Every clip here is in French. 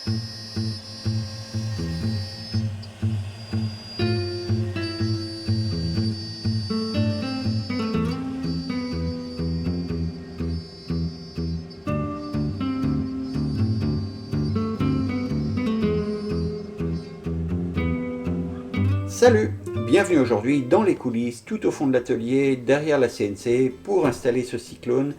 Salut! Bienvenue aujourd'hui dans les coulisses, tout au fond de l'atelier, derrière la CNC, pour installer ce cyclone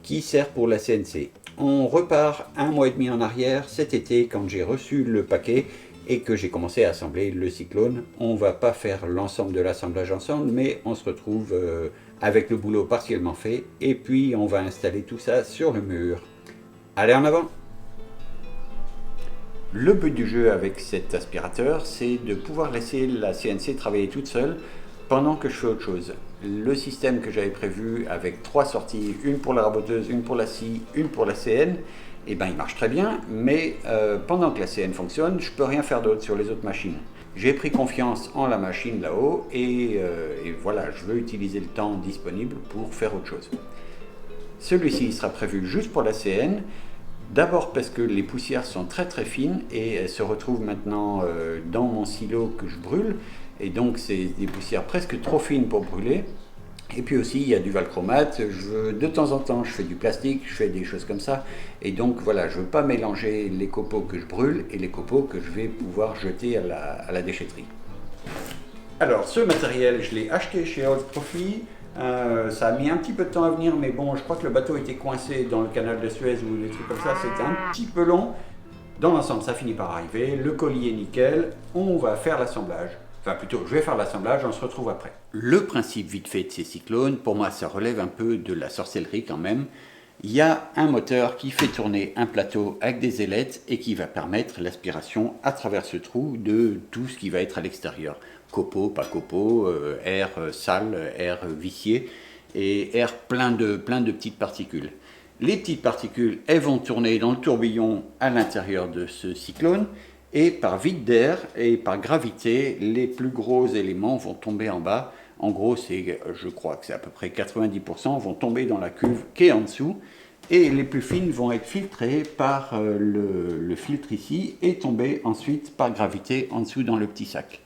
qui sert pour la CNC. On repart 1 mois et demi en arrière, cet été, quand j'ai reçu le paquet et que j'ai commencé à assembler le cyclone. On va pas faire l'ensemble de l'assemblage ensemble, mais on se retrouve avec le boulot partiellement fait, et puis on va installer tout ça sur le mur. Allez, en avant! Le but du jeu avec cet aspirateur, c'est de pouvoir laisser la CNC travailler toute seule pendant que je fais autre chose. Le système que j'avais prévu avec 3 sorties, une pour la raboteuse, une pour la scie, une pour la CN, eh ben, il marche très bien, mais pendant que la CN fonctionne, je ne peux rien faire d'autre sur les autres machines. J'ai pris confiance en la machine là-haut et voilà, je veux utiliser le temps disponible pour faire autre chose. Celui-ci sera prévu juste pour la CN. D'abord parce que les poussières sont très fines et elles se retrouvent maintenant dans mon silo que je brûle, et donc c'est des poussières presque trop fines pour brûler. Et puis aussi il y a du valchromate, de temps en temps je fais du plastique, je fais des choses comme ça, et donc voilà, je ne veux pas mélanger les copeaux que je brûle et les copeaux que je vais pouvoir jeter à la déchetterie. Alors ce matériel, je l'ai acheté chez Old Profit. Ça a mis un petit peu de temps à venir, mais bon, je crois que le bateau était coincé dans le canal de Suez ou des trucs comme ça, c'était un petit peu long. Dans l'ensemble, ça finit par arriver, le colis est nickel, on va faire l'assemblage. Enfin plutôt, je vais faire l'assemblage, on se retrouve après. Le principe vite fait de ces cyclones, pour moi ça relève un peu de la sorcellerie quand même. Il y a un moteur qui fait tourner un plateau avec des ailettes et qui va permettre l'aspiration à travers ce trou de tout ce qui va être à l'extérieur. Copeaux, pas copeaux, air sale, air vicié et air plein de petites particules. Les petites particules, elles vont tourner dans le tourbillon à l'intérieur de ce cyclone et par vide d'air et par gravité, les plus gros éléments vont tomber en bas. En gros, je crois que c'est à peu près 90% vont tomber dans la cuve qui est en dessous et les plus fines vont être filtrées par le filtre ici et tomber ensuite par gravité en dessous dans le petit sac.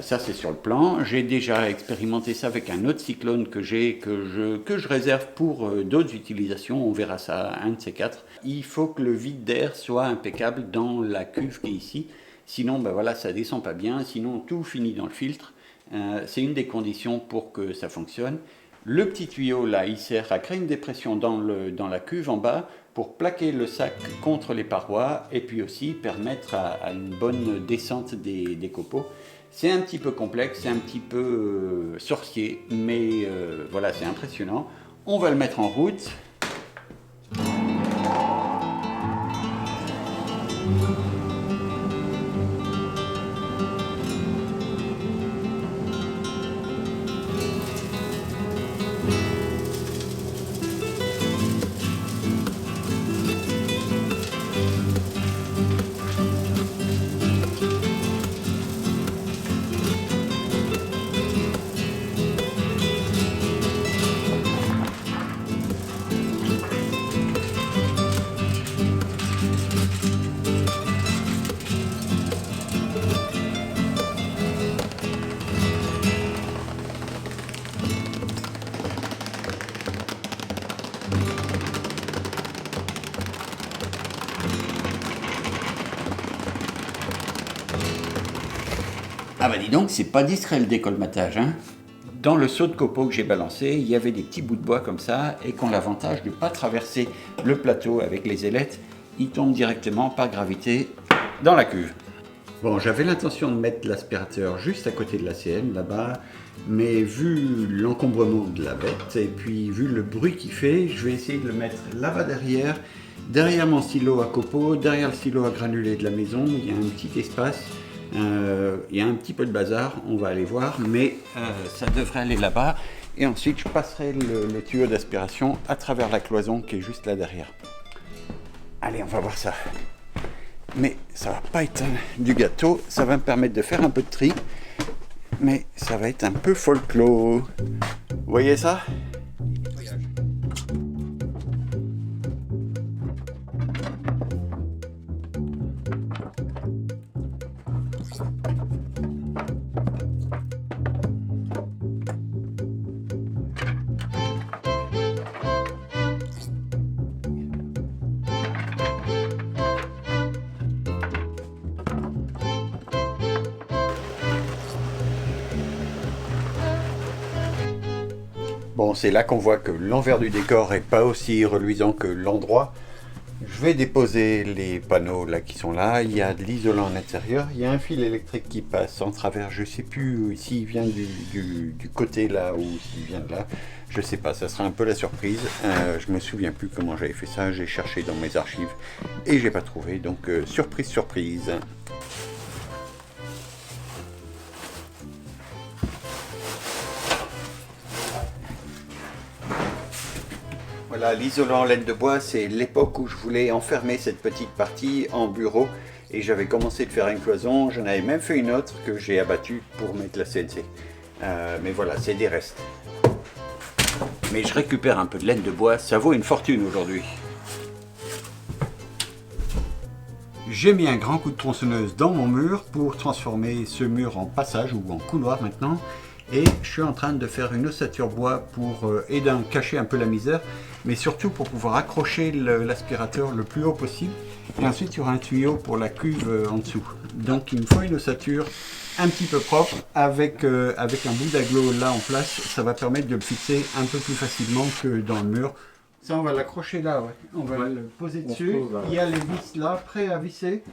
Ça c'est sur le plan. J'ai déjà expérimenté ça avec un autre cyclone que je réserve pour d'autres utilisations. On verra ça un de ces 4. Il faut que le vide d'air soit impeccable dans la cuve qui est ici. Sinon, ben voilà, ça descend pas bien. Sinon, tout finit dans le filtre. C'est une des conditions pour que ça fonctionne. Le petit tuyau là, il sert à créer une dépression dans la cuve en bas pour plaquer le sac contre les parois et puis aussi permettre à une bonne descente des copeaux. C'est un petit peu complexe, c'est un petit peu sorcier, mais voilà, c'est impressionnant. On va le mettre en route. Ah bah dis donc, c'est pas discret le décolmatage, hein. Dans le seau de copeaux que j'ai balancé, il y avait des petits bouts de bois comme ça, et qui ont l'avantage de ne pas traverser le plateau avec les ailettes, ils tombent directement par gravité dans la cuve. Bon, j'avais l'intention de mettre l'aspirateur juste à côté de la CN, là-bas, mais vu l'encombrement de la bête, et puis vu le bruit qu'il fait, je vais essayer de le mettre là-bas derrière mon stylo à copeaux, derrière le stylo à granulés de la maison, il y a un petit espace. Il y a un petit peu de bazar, on va aller voir, mais ça devrait aller là-bas. Et ensuite, je passerai le tuyau d'aspiration à travers la cloison qui est juste là derrière. Allez, on va voir ça. Mais ça va pas être du gâteau, ça va me permettre de faire un peu de tri, mais ça va être un peu folklore. Vous voyez ça ? Bon, c'est là qu'on voit que l'envers du décor est pas aussi reluisant que l'endroit. Je vais déposer les panneaux là qui sont là. Il y a de l'isolant à l'intérieur. Il y a un fil électrique qui passe en travers. Je sais plus s'il vient du côté là ou s'il vient de là. Je sais pas. Ça sera un peu la surprise. Je me souviens plus comment j'avais fait ça. J'ai cherché dans mes archives et j'ai pas trouvé. Donc surprise, surprise. Voilà, l'isolant en laine de bois, c'est l'époque où je voulais enfermer cette petite partie en bureau et j'avais commencé de faire une cloison, j'en avais même fait une autre que j'ai abattue pour mettre la CNC. Mais voilà, c'est des restes. Mais je récupère un peu de laine de bois, ça vaut une fortune aujourd'hui. J'ai mis un grand coup de tronçonneuse dans mon mur pour transformer ce mur en passage ou en couloir maintenant. Et je suis en train de faire une ossature bois pour cacher un peu la misère, mais surtout pour pouvoir accrocher l'aspirateur le plus haut possible. Et ensuite, il y aura un tuyau pour la cuve en dessous. Donc, il me faut une ossature un petit peu propre avec un bout d'agglo là en place. Ça va permettre de le fixer un peu plus facilement que dans le mur. Ça, on va l'accrocher là, ouais. On va le poser dessus. Il y a les vis là, prêts à visser.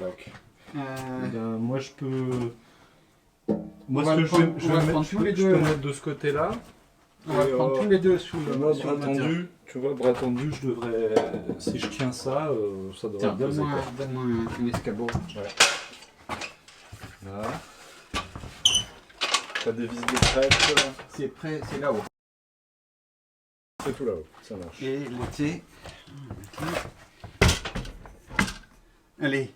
Moi, je peux... Moi, On ce va que je vais prendre mettre, tous les je deux. peux mettre de ce côté-là. On va prendre tous les deux sous le Moi, sur bras le matière. tendu, tu vois, bras tendu, je devrais... Si je tiens ça, ça devrait Tiens, me poser, quoi. donne-moi un escabeau. Là. T'as des vis de crête. C'est prêt, c'est là-haut. C'est tout là-haut, ça marche. Et l'été. Allez.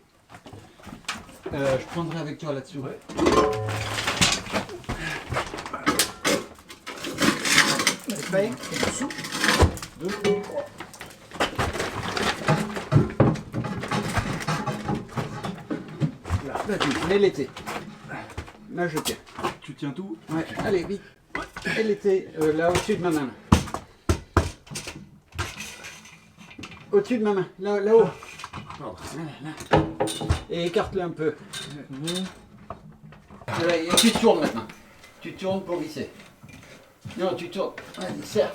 Je prendrai avec toi là-dessus. Ouais. C'est prêt? Là, vas-y, mets l'été. Là, je tiens. Tu tiens tout? Ouais, allez, vite. Et l'été, là, au-dessus de ma main. Au-dessus de ma main, là-haut. Là. Et écarte-le un peu. Voilà, et tu tournes maintenant. Tu tournes pour visser. Non, tu tournes. Vas-y, serre.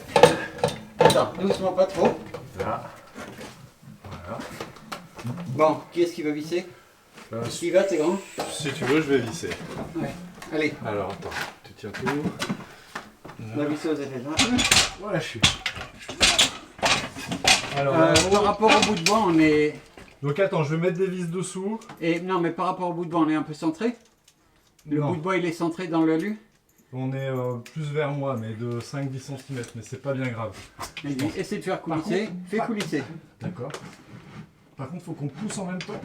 Attends, doucement, pas trop. Là. Voilà. Bon, qui est-ce qui va visser? Qui va, t'es grand? Si tu veux, je vais visser. Ouais. Allez, Alors, attends, tu tiens tout. la visseuse elle est là. Voilà, je suis. Alors, Par rapport au bout de bois, on est... donc attends, je vais mettre des vis dessous. Et non, mais par rapport au bout de bois, on est un peu centré. Le Non. bout de bois, il est centré dans le lu. On est plus vers moi, mais de 5-10 cm, mais c'est pas bien grave. Essaye de faire coulisser. contre, Fais coulisser. D'accord. Par contre, faut qu'on pousse en même temps.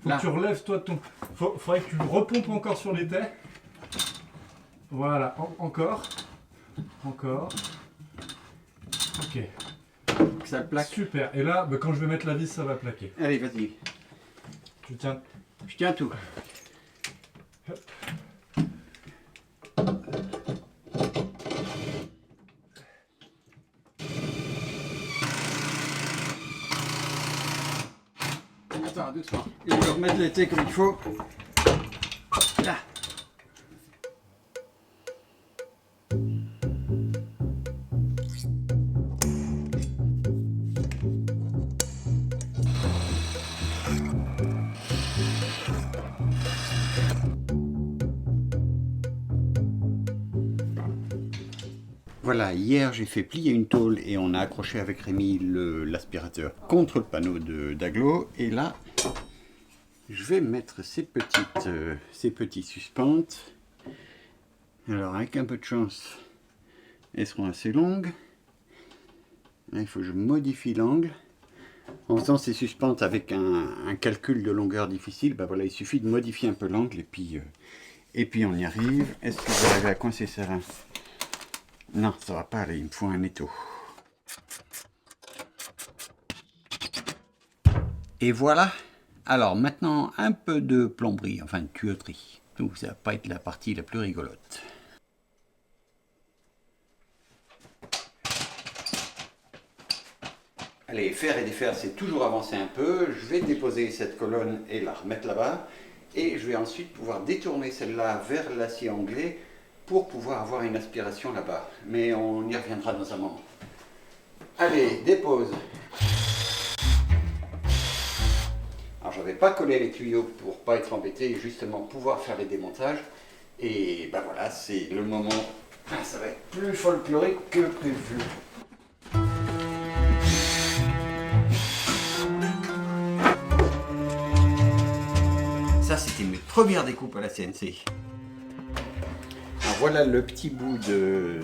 Faut Là. que tu relèves toi ton... Faudrait que tu repompes encore sur les tais. Voilà, encore. Encore. Ok. Que ça plaque. Super. Et là, bah, quand je vais mettre la vis, ça va plaquer. Allez, vas-y. Tu tiens. Je tiens tout. Attends, doucement. Je vais remettre l'été comme il faut. Là. Voilà, hier j'ai fait plier une tôle et on a accroché avec Rémi l'aspirateur contre le panneau d'Aglo. Et là, je vais mettre ces petites suspentes. Alors avec un peu de chance, elles seront assez longues. Là, il faut que je modifie l'angle. En faisant ces suspentes avec un calcul de longueur difficile, ben voilà, il suffit de modifier un peu l'angle et puis on y arrive. Est-ce que je vais arriver à coincer ça là? Non, ça va pas aller, il me faut un étau. Et voilà. Alors maintenant, un peu de plomberie, enfin de tuyauterie. Donc ça va pas être la partie la plus rigolote. Allez, faire et défaire, c'est toujours avancer un peu. Je vais déposer cette colonne et la remettre là-bas. Et je vais ensuite pouvoir détourner celle-là vers l'acier anglais pour pouvoir avoir une aspiration là-bas. Mais on y reviendra dans un moment. Allez, dépose. Alors, je n'avais pas collé les tuyaux pour pas être embêté et justement pouvoir faire les démontages. Et ben voilà, c'est le moment. Ça va être plus folklorique que prévu. Ça, c'était mes premières découpes à la CNC. Alors voilà le petit bout de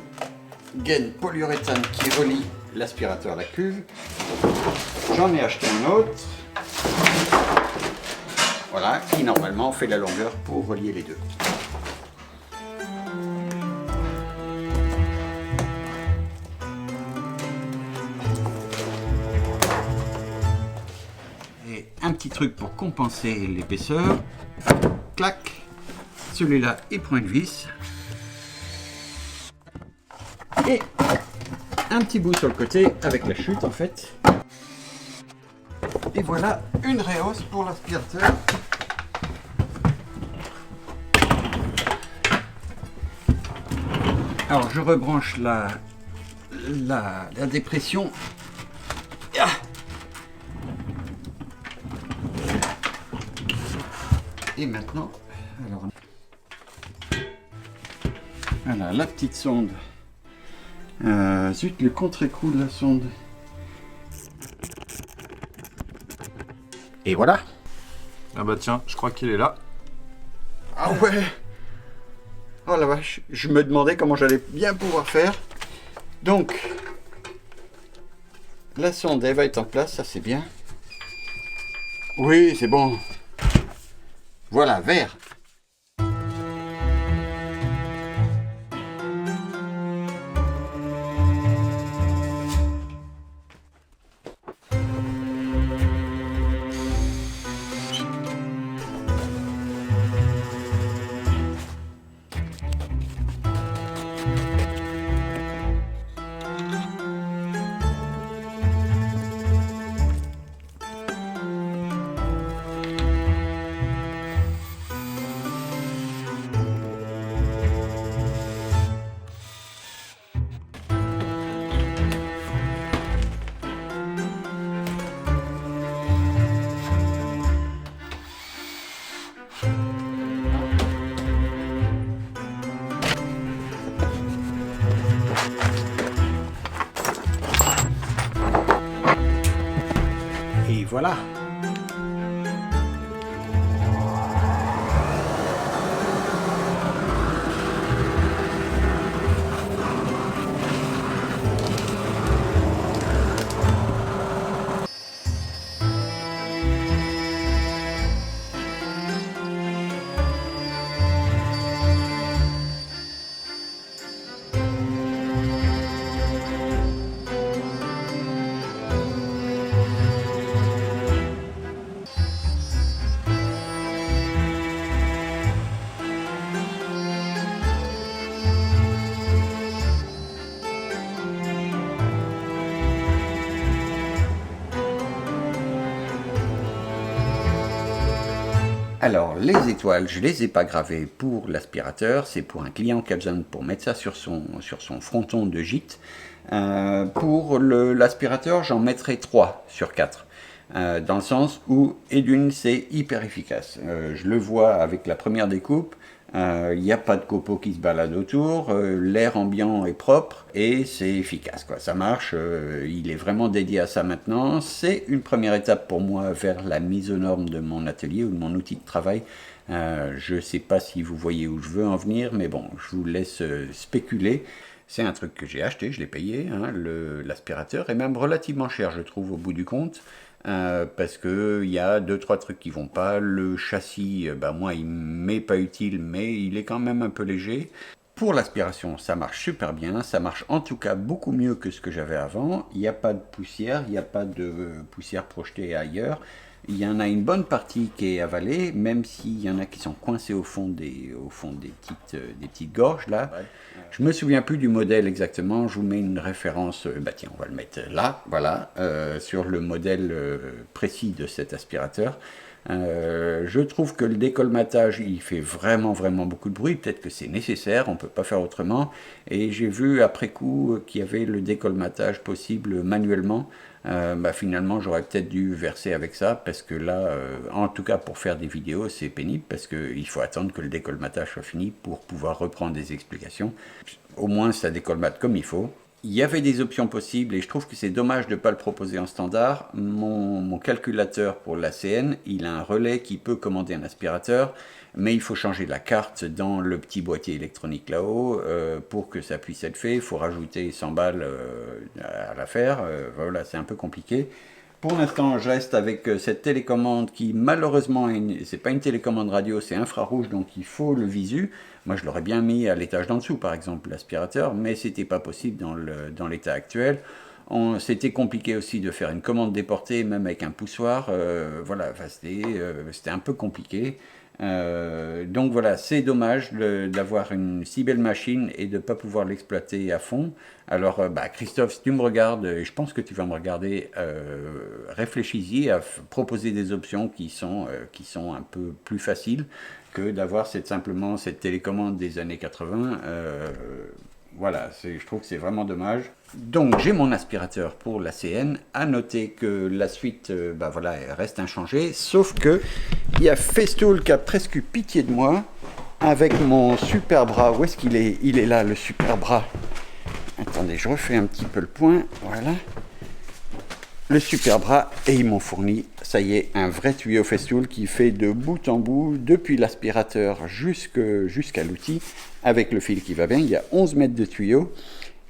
gaine polyuréthane qui relie l'aspirateur à la cuve. J'en ai acheté un autre. Voilà, qui normalement fait la longueur pour relier les deux. Et un petit truc pour compenser l'épaisseur. Clac, celui-là il prend une vis. Et un petit bout sur le côté avec la chute en fait. Et voilà une réhausse pour l'aspirateur. Alors je rebranche la dépression. Ah. Et maintenant, alors, voilà la petite sonde. Zut, le contre-écrou de la sonde. Et voilà. Ah bah tiens, je crois qu'il est là. Ah ouais. Oh la vache, je me demandais comment j'allais bien pouvoir faire. Donc, la sonde, elle va être en place, ça c'est bien. Oui, c'est bon. Voilà, vert. Et voilà. Alors, les étoiles, je ne les ai pas gravées pour l'aspirateur, c'est pour un client qui a besoin pour mettre ça sur son fronton de gîte. Pour l'aspirateur, j'en mettrai 3 sur 4. Dans le sens où, et d'une, c'est hyper efficace. Je le vois avec la première découpe, il n'y a pas de copeaux qui se baladent autour, l'air ambiant est propre et c'est efficace, quoi. Ça marche, il est vraiment dédié à ça maintenant. C'est une première étape pour moi vers la mise aux normes de mon atelier ou de mon outil de travail. Je ne sais pas si vous voyez où je veux en venir, mais bon, je vous laisse spéculer. C'est un truc que j'ai acheté, je l'ai payé, hein, l'aspirateur est même relativement cher, je trouve, au bout du compte. Parce que il y a 2-3 trucs qui vont pas. Le châssis, moi il m'est pas utile, mais il est quand même un peu léger. Pour l'aspiration, ça marche super bien, ça marche en tout cas beaucoup mieux que ce que j'avais avant. Il n'y a pas de poussière, il n'y a pas de poussière projetée ailleurs. Il y en a une bonne partie qui est avalée, même s'il y en a qui sont coincés au fond des petites gorges là. Ouais. Je me souviens plus du modèle exactement, je vous mets une référence, bah tiens, on va le mettre là, voilà, sur le modèle précis de cet aspirateur. Je trouve que le décolmatage, il fait vraiment beaucoup de bruit, peut-être que c'est nécessaire, on ne peut pas faire autrement. Et j'ai vu après coup qu'il y avait le décolmatage possible manuellement. Bah finalement j'aurais peut-être dû verser avec ça, parce que là, en tout cas pour faire des vidéos, c'est pénible, parce qu'il faut attendre que le décolmatage soit fini pour pouvoir reprendre des explications. Au moins ça décolmate comme il faut. Il y avait des options possibles et je trouve que c'est dommage de ne pas le proposer en standard. Mon calculateur pour l'ACN, il a un relais qui peut commander un aspirateur, mais il faut changer la carte dans le petit boîtier électronique là-haut pour que ça puisse être fait. Il faut rajouter 100 balles à l'affaire. Voilà, c'est un peu compliqué. Pour l'instant, je reste avec cette télécommande qui, malheureusement, c'est pas une télécommande radio, c'est infrarouge, donc il faut le visu. Moi, je l'aurais bien mis à l'étage d'en dessous, par exemple, l'aspirateur, mais c'était pas possible dans l'état actuel. C'était compliqué aussi de faire une commande déportée, même avec un poussoir. Voilà, c'était un peu compliqué. Donc voilà, c'est dommage d'avoir une si belle machine et de ne pas pouvoir l'exploiter à fond. Alors bah, Christophe, si tu me regardes, et je pense que tu vas me regarder, réfléchis-y à proposer des options qui sont un peu plus faciles que d'avoir simplement cette télécommande des années 80. Voilà, je trouve que c'est vraiment dommage. Donc j'ai mon aspirateur pour l'ACN. À noter que la suite, bah voilà, elle reste inchangée, sauf que il y a Festool qui a presque eu pitié de moi avec mon super bras. Où est-ce qu'il est? Il est là, le super bras. Attendez, je refais un petit peu le point. Voilà. Le super bras, et ils m'ont fourni, ça y est, un vrai tuyau Festool qui fait de bout en bout, depuis l'aspirateur jusqu'à l'outil, avec le fil qui va bien. Il y a 11 mètres de tuyau,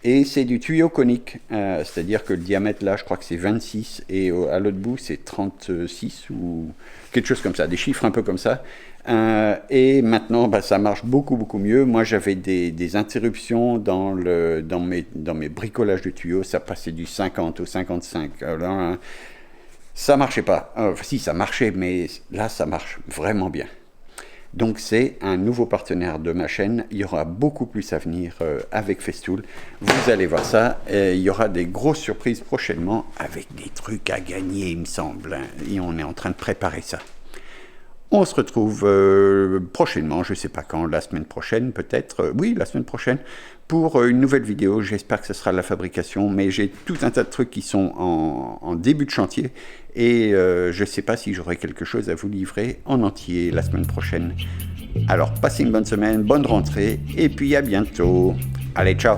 et c'est du tuyau conique, c'est-à-dire que le diamètre là, je crois que c'est 26, et à l'autre bout, c'est 36, ou quelque chose comme ça, des chiffres un peu comme ça. Et maintenant, bah, ça marche beaucoup mieux. Moi, j'avais des interruptions dans mes bricolages de tuyaux. Ça passait du 50 au 55. Alors, ça marchait pas. Si, ça marchait, mais là, ça marche vraiment bien. Donc, c'est un nouveau partenaire de ma chaîne. Il y aura beaucoup plus à venir avec Festool. Vous allez voir ça. Il y aura des grosses surprises prochainement avec des trucs à gagner, il me semble. Et on est en train de préparer ça. On se retrouve prochainement, je ne sais pas quand, la semaine prochaine peut-être, oui, la semaine prochaine, pour une nouvelle vidéo. J'espère que ce sera la fabrication, mais j'ai tout un tas de trucs qui sont en début de chantier, et je ne sais pas si j'aurai quelque chose à vous livrer en entier la semaine prochaine. Alors, passez une bonne semaine, bonne rentrée, et puis à bientôt. Allez, ciao!